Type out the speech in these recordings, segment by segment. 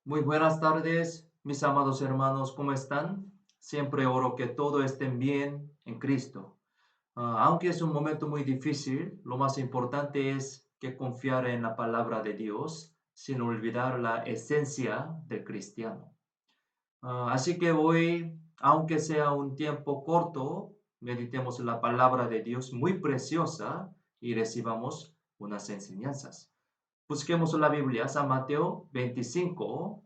Muy buenas tardes, mis amados hermanos, ¿cómo están? Siempre oro que todo estén bien en Cristo. Aunque es un momento muy difícil, lo más importante es que confiar en la palabra de Dios sin olvidar la esencia del cristiano. Así que hoy, aunque sea un tiempo corto, meditemos en la palabra de Dios muy preciosa y recibamos unas enseñanzas. Busquemos la Biblia, San Mateo 25,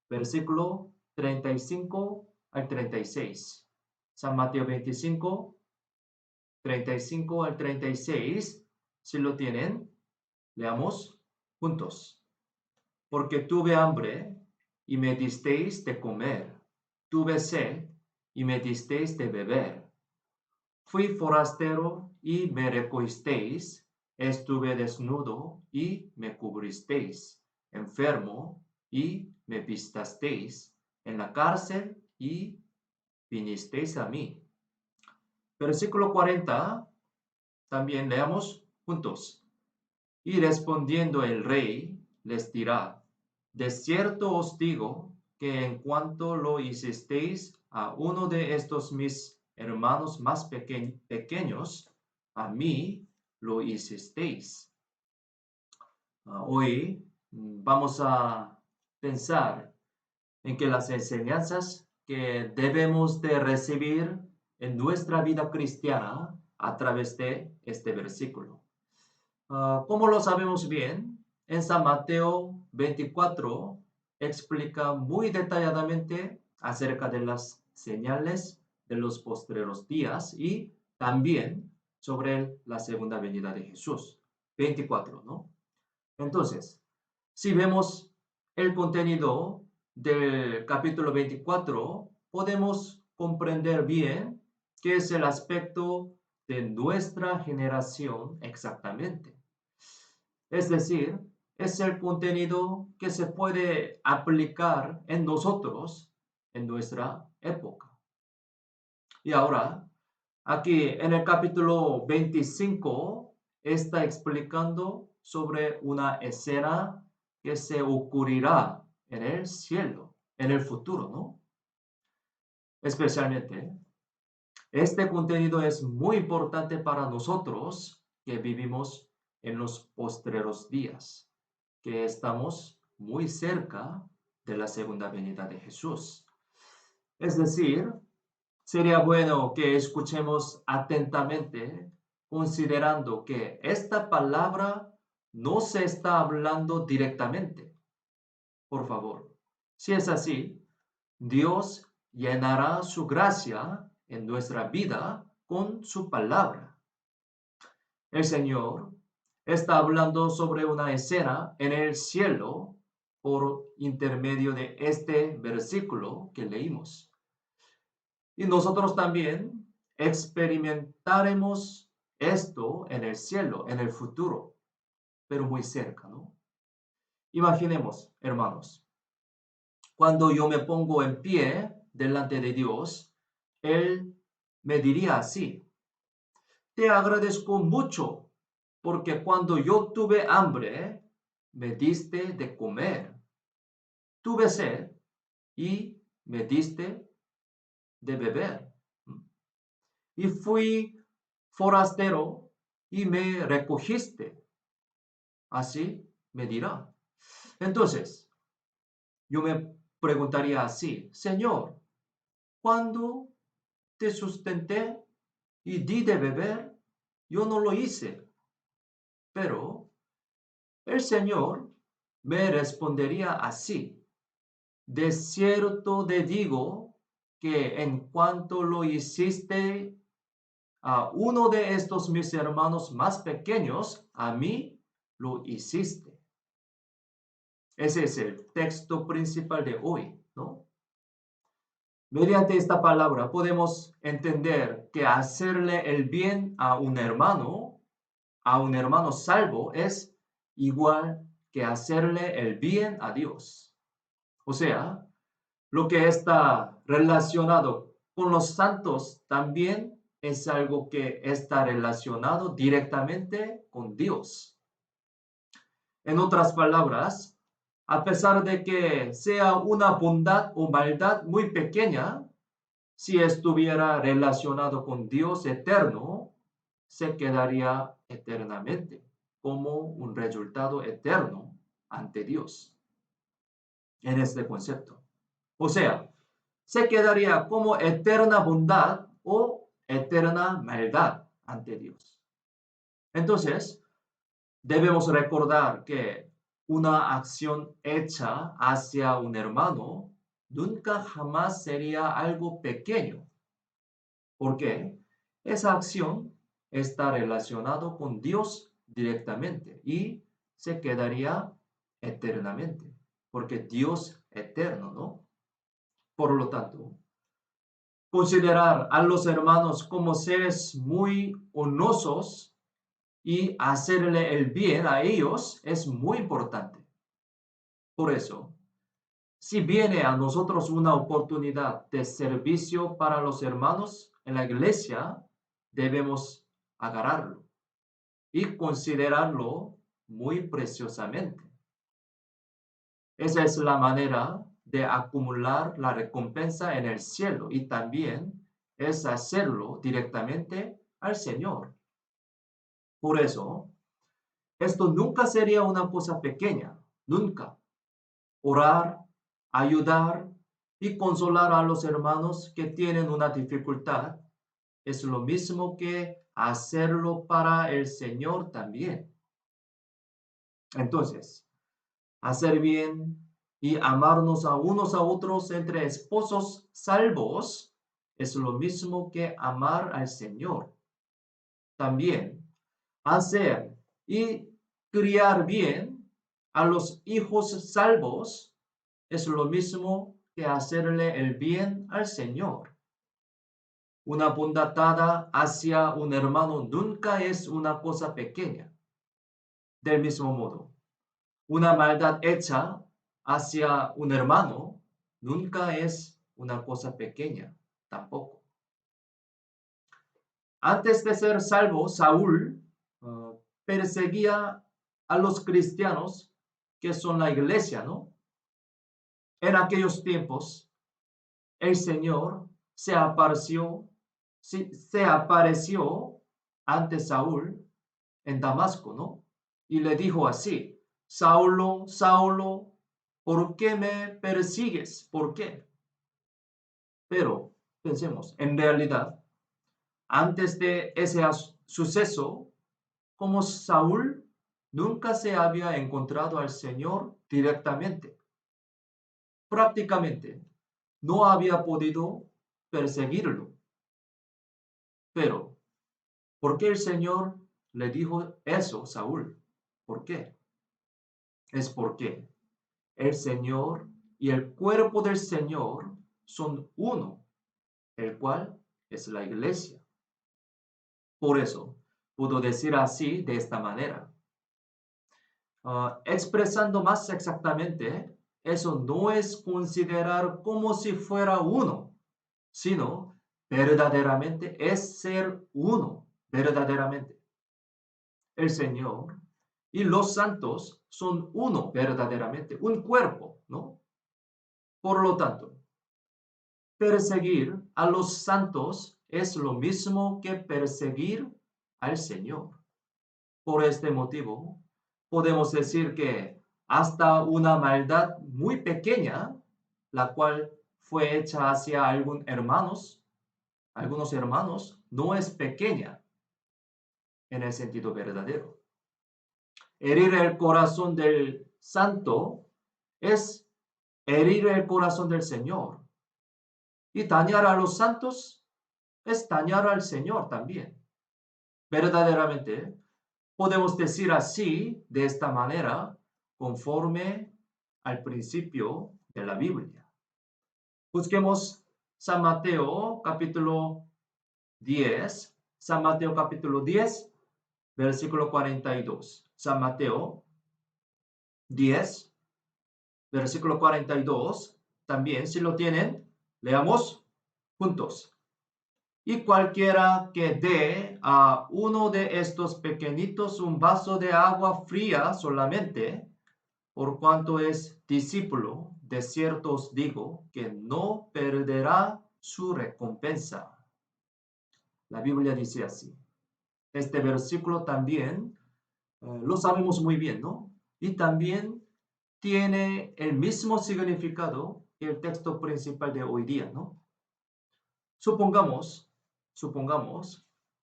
versículo 35 al 36. San Mateo 25, 35 al 36. Si lo tienen, leamos juntos. Porque tuve hambre y me disteis de comer, tuve sed y me disteis de beber. Fui forastero y me recogisteis, estuve desnudo y me cubristeis, enfermo y me visitasteis, en la cárcel y vinisteis a mí. Versículo 40, también leamos juntos. Y respondiendo el rey, les dirá, de cierto os digo que en cuanto lo hicisteis a uno de estos mis hermanos más pequeños, a mí lo hicisteis. Hoy vamos a pensar en que las enseñanzas que debemos de recibir en nuestra vida cristiana a través de este versículo. Como lo sabemos bien, en San Mateo 24 explica muy detalladamente acerca de las señales de los postreros días y también sobre la segunda venida de Jesús. 24, ¿no? Entonces, si vemos el contenido del capítulo 24, podemos comprender bien qué es el aspecto de nuestra generación exactamente. Es decir, es el contenido que se puede aplicar en nosotros en nuestra época. Y ahora, aquí en el capítulo 25 está explicando sobre una escena que se ocurrirá en el cielo, en el futuro, ¿no? Especialmente, este contenido es muy importante para nosotros que vivimos en los postreros días, que estamos muy cerca de la segunda venida de Jesús. Es decir, sería bueno que escuchemos atentamente, considerando que esta palabra no se está hablando directamente. Por favor, si es así, Dios llenará su gracia en nuestra vida con su palabra. El Señor está hablando sobre una escena en el cielo por intermedio de este versículo que leímos. Y nosotros también experimentaremos esto en el cielo, en el futuro, pero muy cerca, ¿no? Imaginemos, hermanos, cuando yo me pongo en pie delante de Dios, Él me diría así, te agradezco mucho porque cuando yo tuve hambre, me diste de comer, tuve sed y me diste de beber. Y fui forastero y me recogiste. Así me dirá. Entonces, yo me preguntaría así, Señor, ¿cuándo te sustenté y di de beber? Yo no lo hice. Pero el Señor me respondería así, de cierto te digo que en cuanto lo hiciste a uno de estos mis hermanos más pequeños, a mí lo hiciste. Ese es el texto principal de hoy, ¿no? Mediante esta palabra podemos entender que hacerle el bien a un hermano salvo, es igual que hacerle el bien a Dios. O sea, lo que está relacionado con los santos también es algo que está relacionado directamente con Dios. En otras palabras, a pesar de que sea una bondad o maldad muy pequeña, si estuviera relacionado con Dios eterno, se quedaría eternamente como un resultado eterno ante Dios en este concepto. O sea, se quedaría como eterna bondad o eterna maldad ante Dios. Entonces, debemos recordar que una acción hecha hacia un hermano nunca jamás sería algo pequeño, porque esa acción está relacionada con Dios directamente y se quedaría eternamente, porque Dios eterno, ¿no? Por lo tanto, considerar a los hermanos como seres muy honrosos y hacerle el bien a ellos es muy importante. Por eso, si viene a nosotros una oportunidad de servicio para los hermanos en la iglesia, debemos agarrarlo y considerarlo muy preciosamente. Esa es la manera de acumular la recompensa en el cielo y también es hacerlo directamente al Señor. Por eso, esto nunca sería una cosa pequeña, nunca. Orar, ayudar y consolar a los hermanos que tienen una dificultad es lo mismo que hacerlo para el Señor también. Entonces, hacer bien y amarnos a unos a otros entre esposos salvos es lo mismo que amar al Señor. También, hacer y criar bien a los hijos salvos es lo mismo que hacerle el bien al Señor. Una bondad dada hacia un hermano nunca es una cosa pequeña. Del mismo modo, una maldad hecha hacia un hermano nunca es una cosa pequeña tampoco. Antes de ser salvo, Saúl perseguía a los cristianos que son la iglesia, ¿no? En aquellos tiempos, el Señor se apareció ante Saúl en Damasco, ¿no? Y le dijo así, Saulo, Saulo, ¿por qué me persigues? ¿Por qué? Pero pensemos, en realidad, antes de ese suceso, como Saúl nunca se había encontrado al Señor directamente. Prácticamente no había podido perseguirlo. Pero, ¿por qué el Señor le dijo eso a Saúl? ¿Por qué? Es porque el Señor y el cuerpo del Señor son uno, el cual es la iglesia. Por eso puedo decir así, de esta manera. Expresando más exactamente, eso no es considerar como si fuera uno, sino verdaderamente es ser uno, verdaderamente. El Señor y los santos son uno verdaderamente, un cuerpo, ¿no? Por lo tanto, perseguir a los santos es lo mismo que perseguir al Señor. Por este motivo, podemos decir que hasta una maldad muy pequeña, la cual fue hecha hacia algunos hermanos, no es pequeña en el sentido verdadero. Herir el corazón del santo es herir el corazón del Señor. Y dañar a los santos es dañar al Señor también. Verdaderamente, podemos decir así, de esta manera, conforme al principio de la Biblia. Busquemos San Mateo capítulo 10, San Mateo capítulo 10, versículo 42. San Mateo 10, versículo 42. También, si lo tienen, leamos juntos. Y cualquiera que dé a uno de estos pequeñitos un vaso de agua fría solamente, por cuanto es discípulo, de cierto os digo que no perderá su recompensa. La Biblia dice así. Este versículo también lo sabemos muy bien, ¿no? Y también tiene el mismo significado que el texto principal de hoy día, ¿no? Supongamos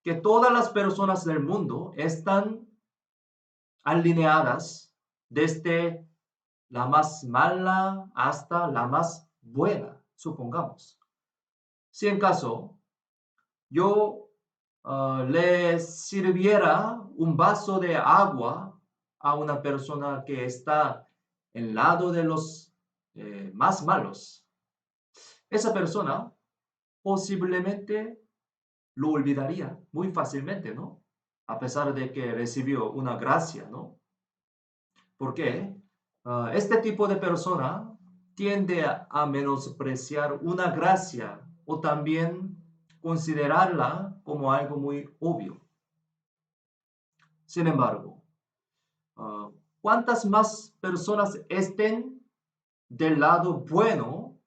que todas las personas del mundo están alineadas desde la más mala hasta la más buena, supongamos. Si en caso yo le sirviera un vaso de agua a una persona que está en lado de los más malos, esa persona posiblemente lo olvidaría muy fácilmente, ¿no? A pesar de que recibió una gracia, ¿no? Porque este tipo de persona tiende a menospreciar una gracia o también considerarla como algo muy obvio. Sin embargo, cuantas más personas estén del lado bueno,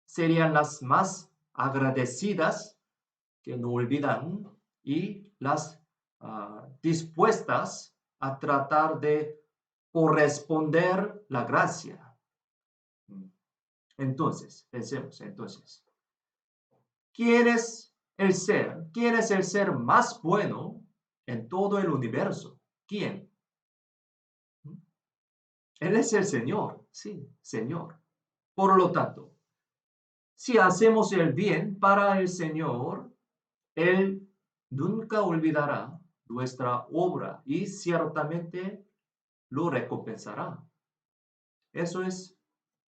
serían las más agradecidas que no olvidan y las dispuestas a tratar de corresponder la gracia. Entonces, pensemos entonces, ¿quién es el ser? ¿Quién es el ser más bueno en todo el universo? ¿Quién? Él es el Señor, sí, Señor. Por lo tanto, si hacemos el bien para el Señor, Él nunca olvidará nuestra obra y ciertamente lo recompensará. Eso es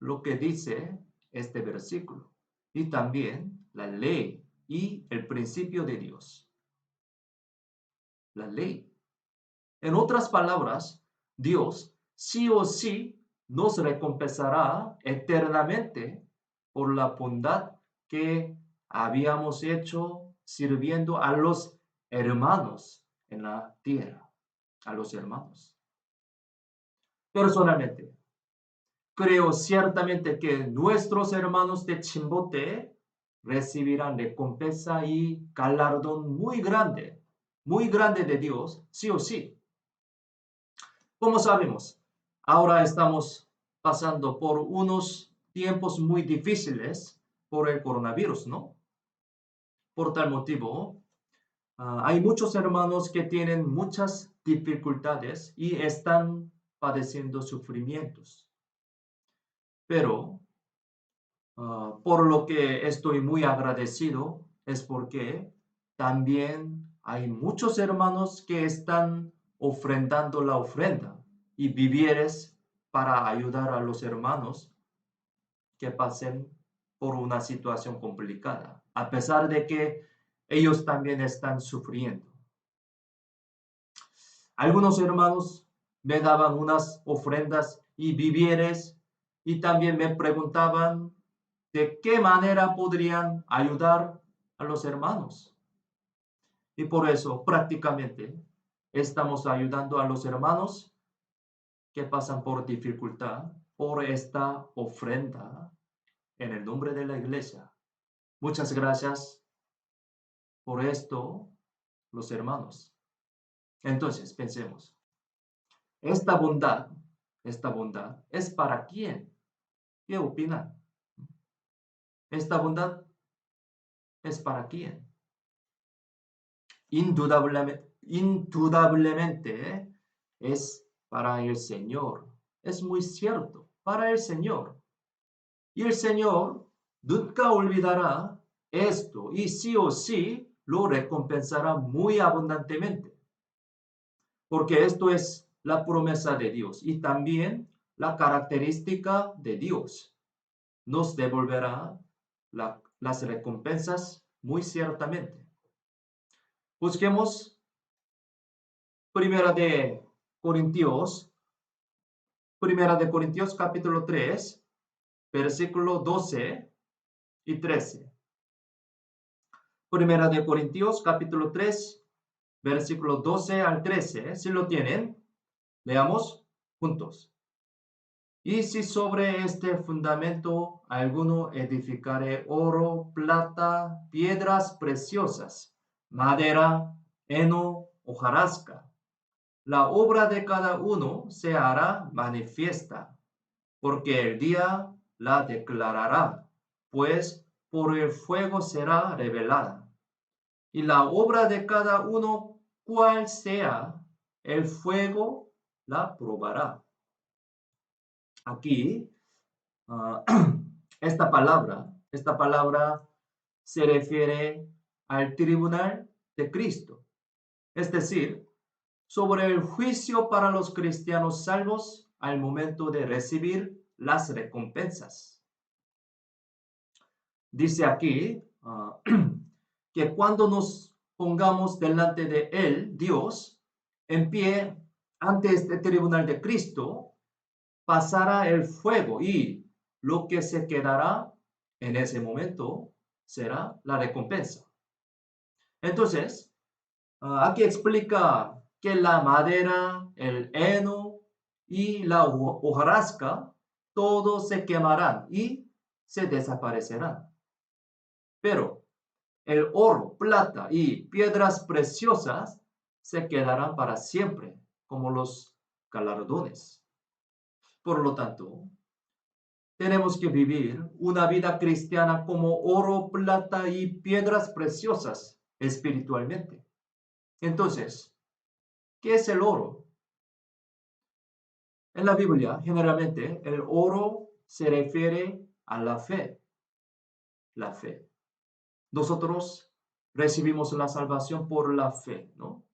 lo que dice este versículo. Y también la ley y el principio de Dios. La ley. En otras palabras, Dios sí o sí nos recompensará eternamente por la bondad que habíamos hecho sirviendo a los hermanos en la tierra, a los hermanos. Personalmente, creo ciertamente que nuestros hermanos de Chimbote recibirán recompensa y galardón muy grande de Dios, sí o sí. Como sabemos, ahora estamos pasando por unos tiempos muy difíciles por el coronavirus, ¿no? Por tal motivo, hay muchos hermanos que tienen muchas dificultades y están padeciendo sufrimientos. Pero por lo que estoy muy agradecido es porque también hay muchos hermanos que están ofrendando la ofrenda y vivieres para ayudar a los hermanos que pasen por una situación complicada, a pesar de que ellos también están sufriendo. Algunos hermanos me daban unas ofrendas y vivieres y también me preguntaban de qué manera podrían ayudar a los hermanos. Y por eso prácticamente estamos ayudando a los hermanos que pasan por dificultad por esta ofrenda en el nombre de la iglesia. Muchas gracias por esto, los hermanos. Entonces, pensemos, esta bondad, esta bondad es para quién? ¿Qué opinan? ¿Esta bondad es para quién? Indudablemente es para el Señor. Es muy cierto, para el Señor. Y el Señor nunca olvidará esto y sí o sí lo recompensará muy abundantemente. Porque esto es la promesa de Dios y también la característica de Dios. Nos devolverá las recompensas muy ciertamente. Busquemos Primera de Corintios, Primera de Corintios capítulo 3, versículo 12 y 13. Primera de Corintios, capítulo 3, versículo 12 al 13. Si lo tienen, leamos juntos. Y si sobre este fundamento alguno edificare oro, plata, piedras preciosas, madera, heno, hojarasca, la obra de cada uno se hará manifiesta, porque el día la declarará, pues por el fuego será revelada. Y la obra de cada uno, cual sea, el fuego la probará. Aquí, ah, esta palabra se refiere al tribunal de Cristo, es decir, sobre el juicio para los cristianos salvos al momento de recibir las recompensas. Dice aquí que cuando nos pongamos delante de Él, Dios, en pie ante este tribunal de Cristo, pasará el fuego y lo que se quedará en ese momento será la recompensa. Entonces, aquí explica que la madera, el heno y la hojarasca, todos se quemarán y se desaparecerán. Pero el oro, plata y piedras preciosas se quedarán para siempre, como los galardones. Por lo tanto, tenemos que vivir una vida cristiana como oro, plata y piedras preciosas espiritualmente. Entonces, ¿qué es el oro? En la Biblia, generalmente, el oro se refiere a la fe. La fe. Nosotros recibimos la salvación por la fe, ¿no?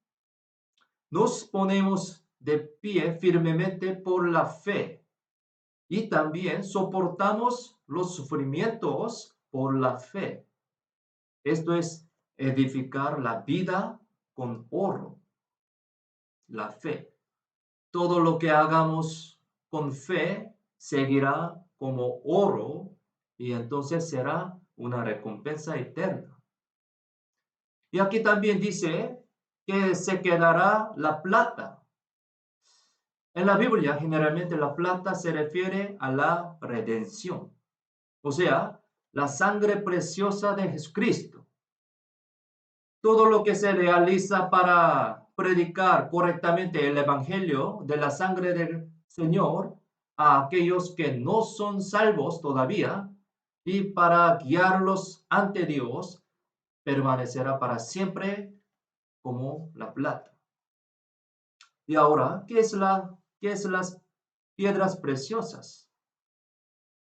Nos ponemos de pie firmemente por la fe y también soportamos los sufrimientos por la fe. Esto es edificar la vida con oro, la fe. Todo lo que hagamos con fe seguirá como oro y entonces será una recompensa eterna. Y aquí también dice que se quedará la plata. En la Biblia generalmente la plata se refiere a la redención, o sea, la sangre preciosa de Jesucristo. Todo lo que se realiza para predicar correctamente el Evangelio de la sangre del Señor a aquellos que no son salvos todavía y para guiarlos ante Dios, permanecerá para siempre como la plata. Y ahora, qué es las piedras preciosas?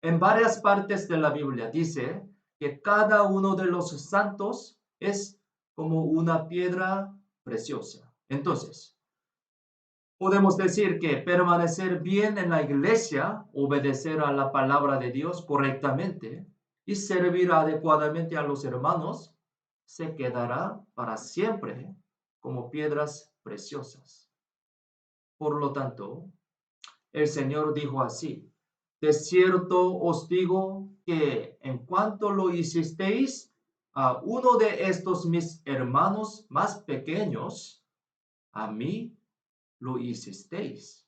En varias partes de la Biblia dice que cada uno de los santos es como una piedra preciosa. Entonces, podemos decir que permanecer bien en la iglesia, obedecer a la palabra de Dios correctamente y servir adecuadamente a los hermanos, se quedará para siempre como piedras preciosas. Por lo tanto, el Señor dijo así: de cierto os digo que en cuanto lo hicisteis a uno de estos mis hermanos más pequeños, a mí lo hicisteis.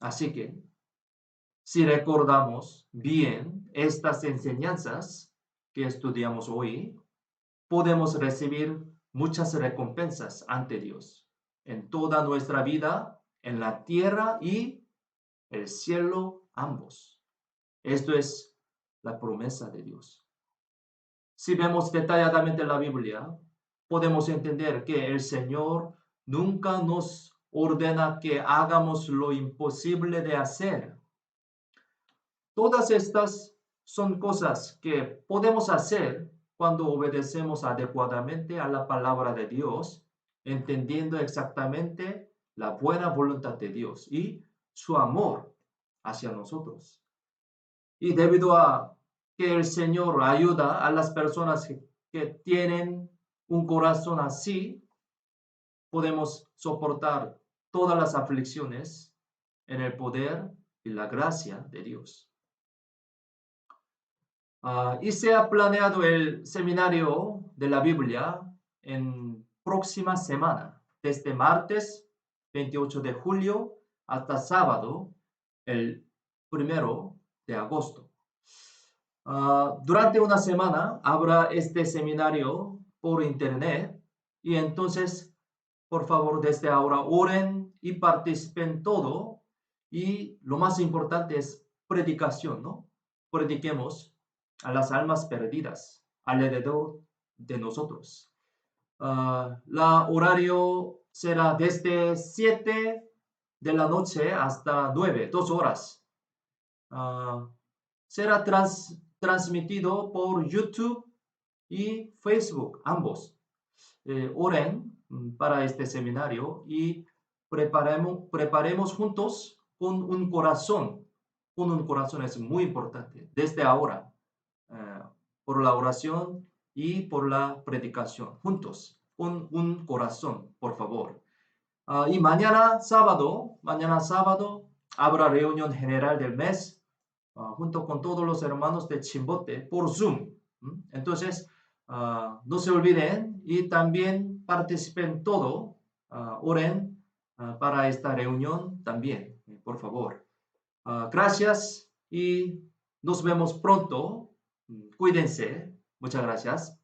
Así que, si recordamos bien estas enseñanzas que estudiamos hoy, podemos recibir muchas recompensas ante Dios en toda nuestra vida, en la tierra y el cielo, ambos. Esto es la promesa de Dios. Si vemos detalladamente la Biblia, podemos entender que el Señor nunca nos ordena que hagamos lo imposible de hacer. Todas estas son cosas que podemos hacer cuando obedecemos adecuadamente a la palabra de Dios, entendiendo exactamente la buena voluntad de Dios y su amor hacia nosotros. Y debido a que el Señor ayuda a las personas que tienen un corazón así, podemos soportar todas las aflicciones en el poder y la gracia de Dios. Y se ha planeado el seminario de la Biblia en próxima semana, desde martes 28 de julio hasta sábado el 1 de agosto. Durante una semana habrá este seminario por internet y entonces, por favor, desde ahora oren y participen todo. Y lo más importante es predicación, ¿no? Prediquemos a las almas perdidas alrededor de nosotros. La horario será desde 7 de la noche hasta 9, 2 horas. Ah, Será transmitido por YouTube y Facebook, ambos. Oren para este seminario y preparemos juntos con un corazón. Con un corazón es muy importante desde ahora, eh, por la oración y por la predicación, juntos, con un corazón, por favor. Y mañana sábado, habrá reunión general del mes junto con todos los hermanos de Chimbote por Zoom. Entonces, no se olviden y también participen todo, oren para esta reunión también, por favor. Gracias y nos vemos pronto. Cuídense. Muchas gracias.